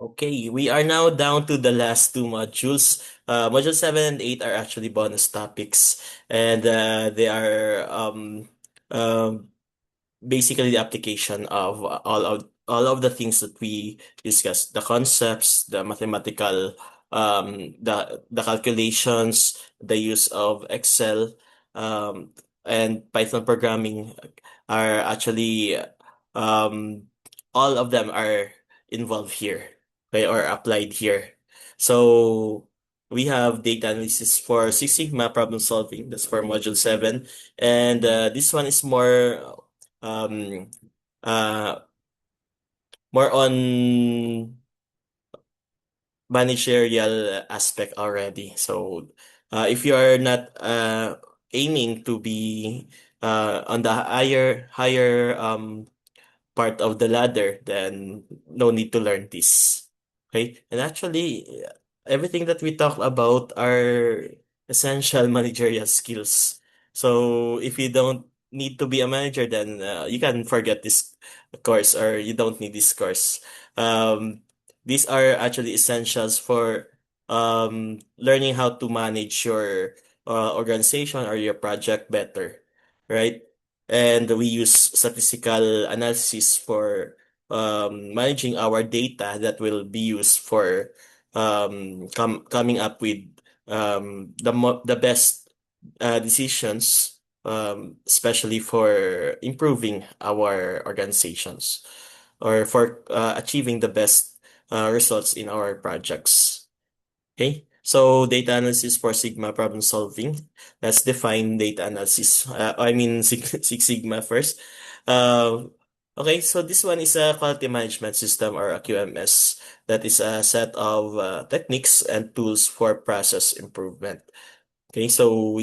Okay, we are now down to the last two modules. Module 7 and 8 are actually bonus topics, and they are basically the application of all of the things that we discussed, the concepts, the mathematical, the calculations, the use of Excel, and Python programming are actually um, all of them are involved here, okay, or applied here. So we have data analysis for Six Sigma problem solving. That's for module 7. And this one is um uh more on managerial aspect already. So if you are not aiming to be on the higher part of the ladder, then no need to learn this. Okay? And actually, everything that we talk about are essential managerial skills. So if you don't need to be a manager, then you can forget this course, or you don't need this course. These are actually essentials for learning how to manage your organization or your project better, right? And we use statistical analysis for managing our data that will be used for coming up with the best decisions, especially for improving our organizations or for achieving the best results in our projects. Okay, so data analysis for Sigma problem solving. Let's define data analysis. I mean Six Sigma first. Uh, okay, so this one is a quality management system, or a QMS. That is a set of techniques and tools for process improvement. Okay, so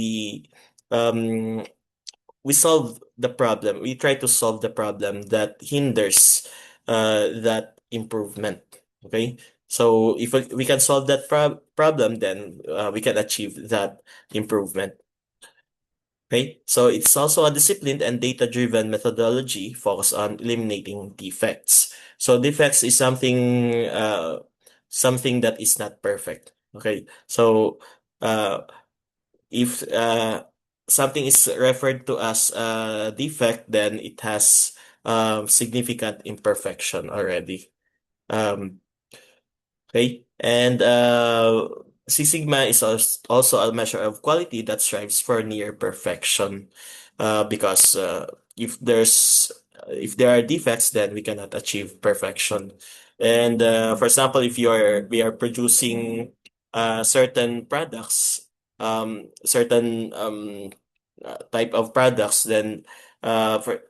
um, we solve the problem. We try to solve the problem that hinders that improvement. Okay. So if we can solve that problem, then we can achieve that improvement. Okay. So it's also a disciplined and data-driven methodology focused on eliminating defects. So defects is something that is not perfect. Okay. So uh, if something is referred to as a defect, then it has significant imperfection already. Um, okay, and Six Sigma is also a measure of quality that strives for near perfection. Because if there are defects, then we cannot achieve perfection. And for example, if we are producing certain products, certain type of products, then for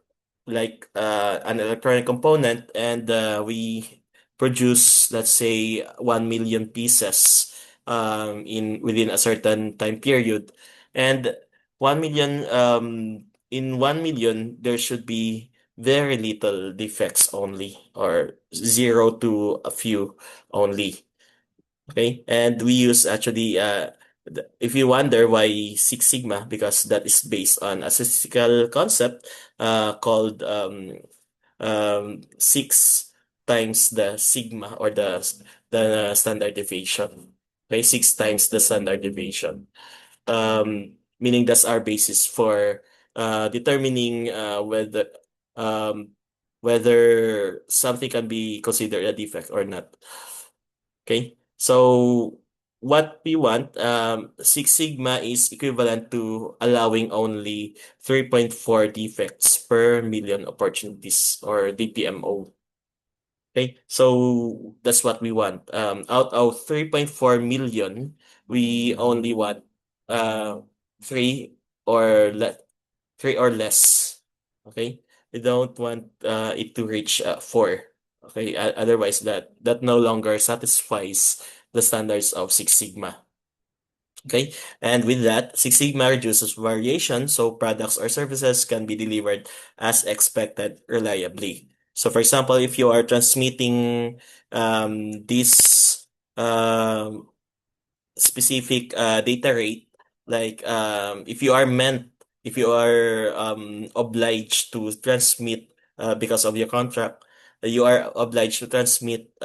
like an electronic component, and we produce, let's say, 1 million pieces in within a certain time period, and 1 million in 1 million there should be very little defects only, or zero to a few only. Okay, and we use actually if you wonder why Six Sigma, because that is based on a statistical concept called six times the sigma, or the standard deviation. Okay, six times the standard deviation. Meaning that's our basis for determining um, whether something can be considered a defect or not. Okay, so what we want, Six Sigma is equivalent to allowing only 3.4 defects per million opportunities, or DPMO. Okay, so that's what we want. Out of 3.4 million, we only want uh three or le three or less. Okay, we don't want it to reach four. Okay, otherwise that no longer satisfies the standards of Six Sigma. Okay, and with that, Six Sigma reduces variation, so products or services can be delivered as expected reliably. So, for example, if you are transmitting this um, specific data rate, like if you are obliged to transmit because of your contract, you are obliged to transmit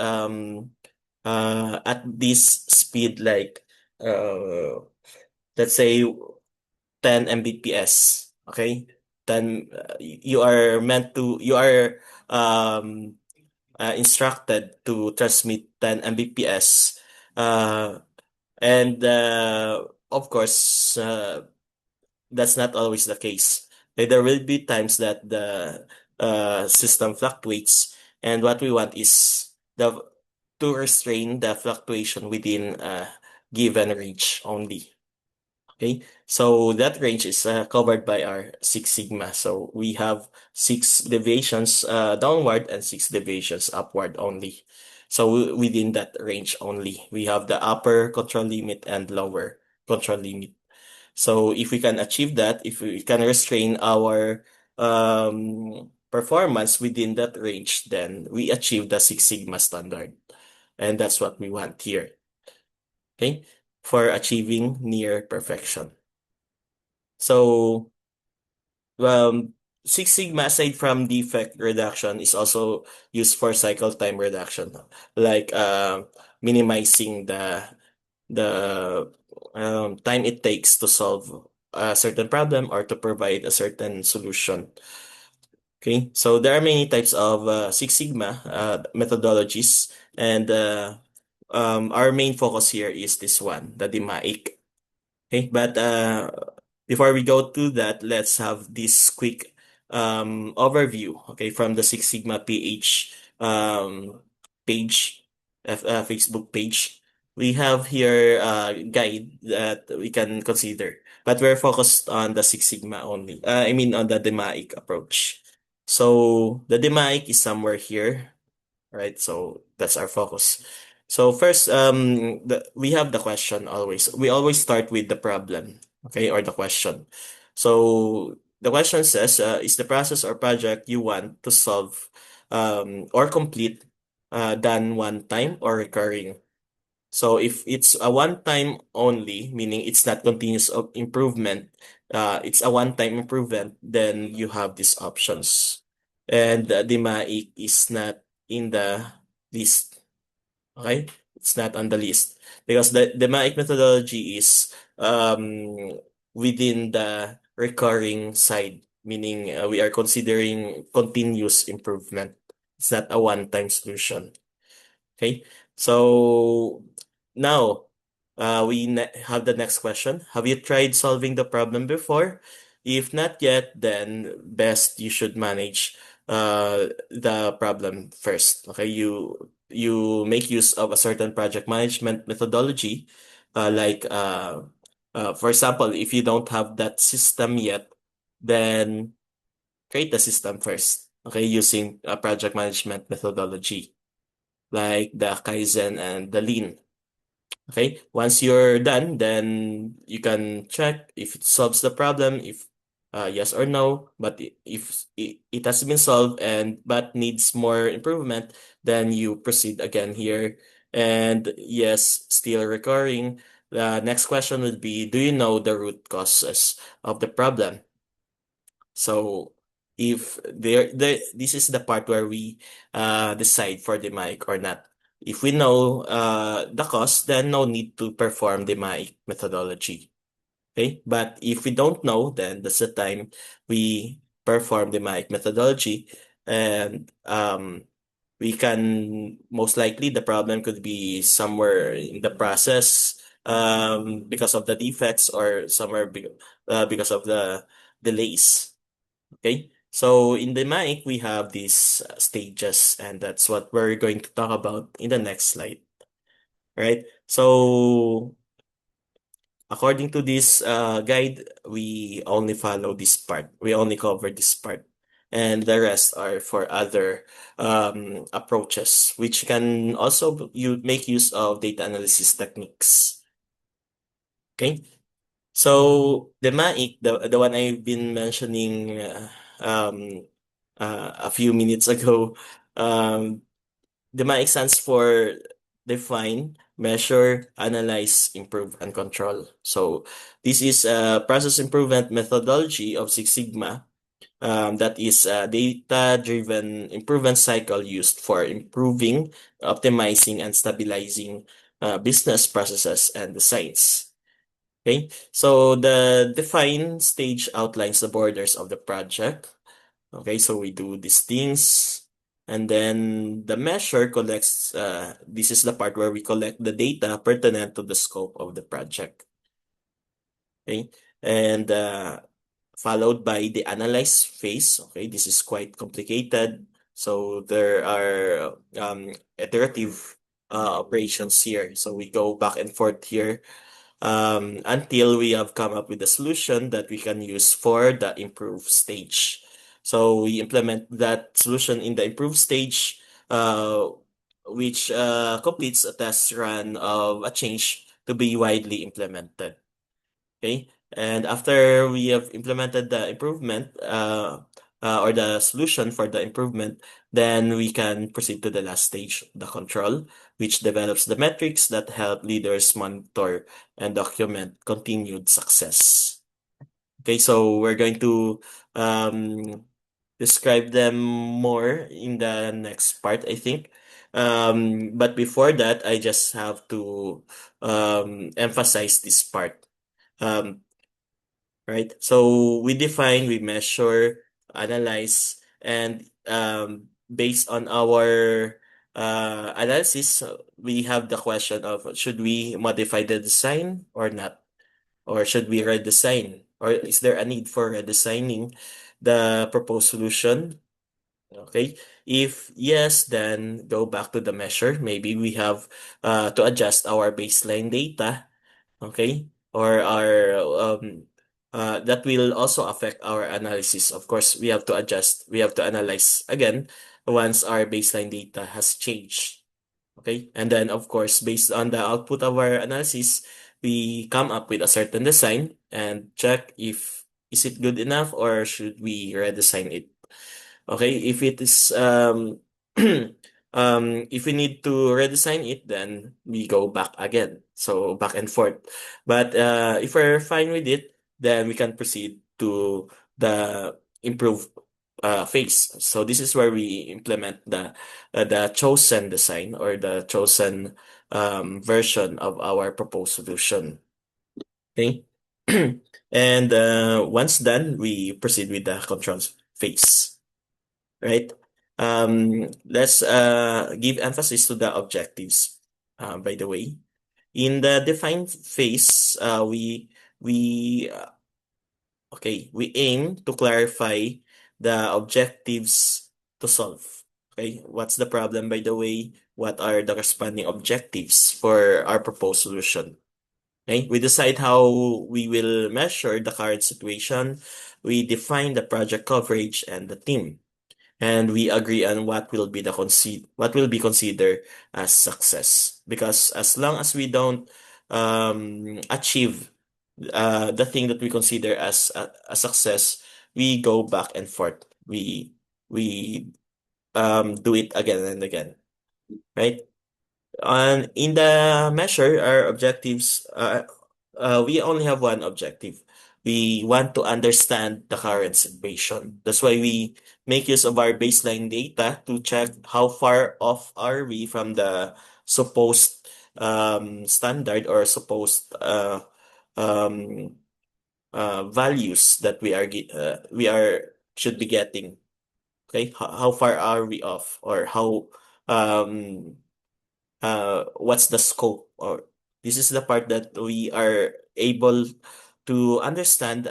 at this speed, like uh, let's say 10 Mbps. Okay, then you are um, instructed to transmit 10 Mbps, uh, and of course, that's not always the case. There will be times that the system fluctuates, and what we want is the to restrain the fluctuation within a given range only. Okay, so that range is covered by our Six Sigma. So we have six deviations downward and six deviations upward only. So within that range only, we have the upper control limit and lower control limit. So if we can achieve that, if we can restrain our performance within that range, then we achieve the Six Sigma standard. And that's what we want here, okay, for achieving near perfection. So, um, Six Sigma, aside from defect reduction, is also used for cycle time reduction, like minimizing the time it takes to solve a certain problem or to provide a certain solution. Okay, so there are many types of Six Sigma methodologies, and our main focus here is this one, the DMAIC. Okay, but before we go to that, let's have this quick overview, okay, from the Six Sigma PH page, Facebook page. We have here a guide that we can consider, but we're focused on the Six Sigma only. I mean, on the DMAIC approach. So the DMAIC is somewhere here, right? So that's our focus. So first, we have the question always. We always start with the problem, okay, or the question. So the question says, is the process or project you want to solve or complete done one time or recurring? So if it's a one time only, meaning it's not continuous improvement, it's a one time improvement, then you have these options. And the MAIC is not in the list. Okay? It's not on the list because the MAIC methodology is within the recurring side, meaning we are considering continuous improvement. It's not a one-time solution. Okay, so now we have the next question. Have you tried solving the problem before? If not yet, then best you should manage the problem first. Okay, you make use of a certain project management methodology, like for example, if you don't have that system yet, then create the system first. Okay, using a project management methodology like the Kaizen and the Lean. Okay, once you're done, then you can check if it solves the problem, if yes or no. But if it has been solved and but needs more improvement, then you proceed again here. And yes, still recurring. The next question would be, do you know the root causes of the problem? So if this is the part where we decide for the mic or not. If we know the cause, then no need to perform the mic methodology. Okay, but if we don't know, then that's the time we perform the mic methodology, and we can most likely the problem could be somewhere in the process because of the defects or somewhere because of the delays. Okay, so in the mic, we have these stages, and that's what we're going to talk about in the next slide, right? So according to this guide, we only follow this part. We only cover this part. And the rest are for other approaches, which can also you make use of data analysis techniques. Okay, so the MAIC, the one I've been mentioning um, a few minutes ago, the MAIC stands for define, measure, analyze, improve, and control. So this is a process improvement methodology of Six Sigma That is a data-driven improvement cycle used for improving, optimizing, and stabilizing business processes and designs. Okay, so the define stage outlines the borders of the project. Okay, so we do these things. And then the measure collects, this is the part where we collect the data pertinent to the scope of the project. Okay, and followed by the analyze phase. Okay, this is quite complicated. So there are iterative operations here. So we go back and forth here until we have come up with a solution that we can use for the improve stage. So we implement that solution in the improve stage, which completes a test run of a change to be widely implemented. Okay, and after we have implemented the improvement or the solution for the improvement, then we can proceed to the last stage, the control, which develops the metrics that help leaders monitor and document continued success. Okay, so we're going to describe them more in the next part, I think. But before that, I just have to emphasize this part. Um, right? So we define, we measure, analyze, and based on our analysis, we have the question of should we modify the design or not? Or should we redesign? Or is there a need for redesigning the proposed solution? Okay. If yes, then go back to the measure. Maybe we have to adjust our baseline data. Okay. Or our that will also affect our analysis. Of course, we have to adjust. We have to analyze again once our baseline data has changed. Okay. And then, of course, based on the output of our analysis, we come up with a certain design and check if is it good enough or should we redesign it. Okay, if it is if we need to redesign it, then we go back again. So back and forth. But if we're fine with it, then we can proceed to the improve phase. So this is where we implement the chosen design or the chosen version of our proposed solution. Okay. And once done, we proceed with the controls phase, right? Let's give emphasis to the objectives. By the way, in the defined phase, we okay, we aim to clarify the objectives to solve. Okay, what's the problem, by the way? What are the corresponding objectives for our proposed solution? Okay, we decide how we will measure the current situation. We define the project coverage and the team, and we agree on what will be considered as success. Because as long as we don't achieve the thing that we consider as a success, we go back and forth. We do it again and again, right? And in the measure, our objectives, we only have one objective. We want to understand the current situation. That's why we make use of our baseline data to check how far off are we from the supposed standard or supposed um, values that we are should be getting. Okay, how far are we off, or how um what's the scope, or this is the part that we are able to understand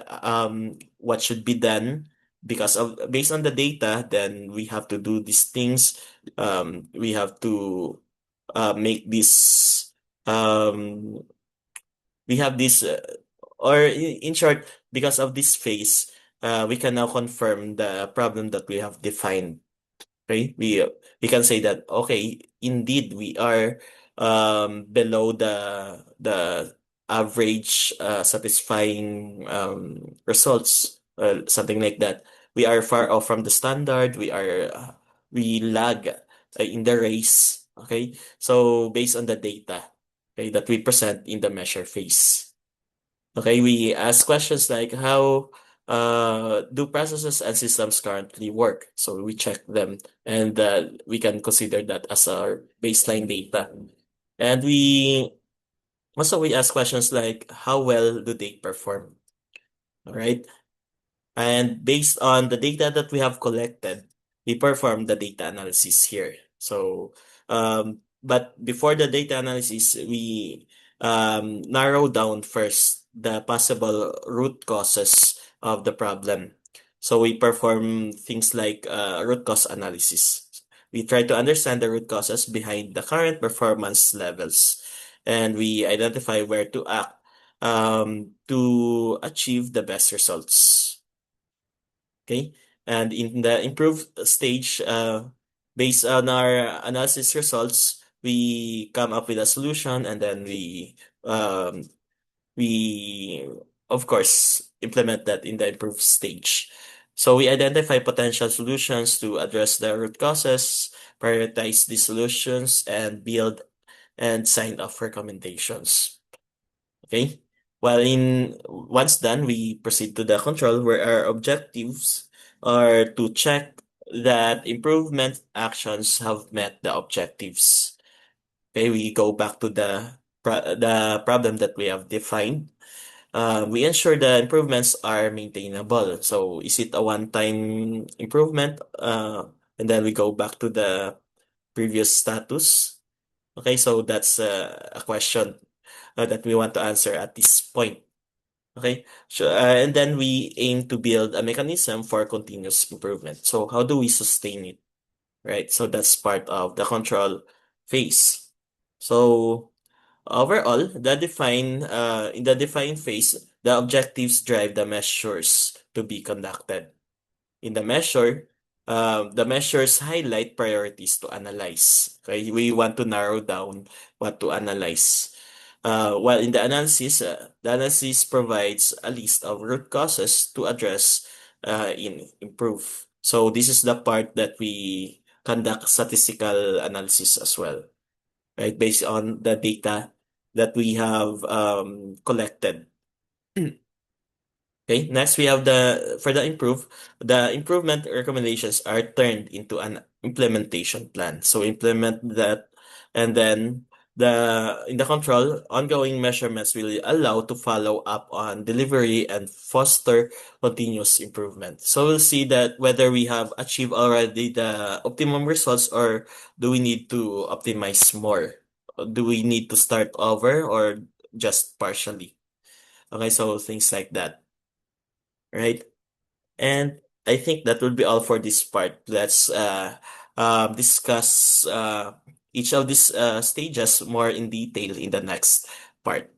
what should be done because of based on the data. Then we have to do these things. We have to make this we have this or in short, because of this phase, we can now confirm the problem that we have defined. Okay, we can say that okay, indeed we are below the average satisfying results, something like that. We are far off from the standard. We lag in the race. Okay, so based on the data, okay, that we present in the measure phase. Okay, we ask questions like do processes and systems currently work? So we check them, and we can consider that as our baseline data. And we ask questions like, how well do they perform? All right. And based on the data that we have collected, we perform the data analysis here. So, but before the data analysis, we narrow down first the possible root causes of the problem. So we perform things like root cause analysis. We try to understand the root causes behind the current performance levels, and we identify where to act to achieve the best results. Okay. And in the improved stage, based on our analysis results, we come up with a solution, and then um, we of course implement that in the improved stage. So we identify potential solutions to address the root causes, prioritize the solutions, and build and sign off recommendations. Okay. While in once done, we proceed to the control, where our objectives are to check that improvement actions have met the objectives. Okay, we go back to the problem that we have defined. We ensure the improvements are maintainable. So is it a one-time improvement? And then we go back to the previous status. Okay, so that's a question that we want to answer at this point. Okay, so and then we aim to build a mechanism for continuous improvement. So how do we sustain it, right? So that's part of the control phase. So overall, in the define phase, the objectives drive the measures to be conducted. In the measures highlight priorities to analyze. Okay, we want to narrow down what to analyze. While in the analysis provides a list of root causes to address in improve. So this is the part that we conduct statistical analysis as well, right? Based on the data that we have collected. Okay, next we have the improvement recommendations are turned into an implementation plan. So implement that, and then in the control, ongoing measurements will allow to follow up on delivery and foster continuous improvement. So we'll see that whether we have achieved already the optimum results, or do we need to optimize more? Do we need to start over, or just partially? Okay, so things like that, right? And I think that will be all for this part. Let's discuss each of these stages more in detail in the next part.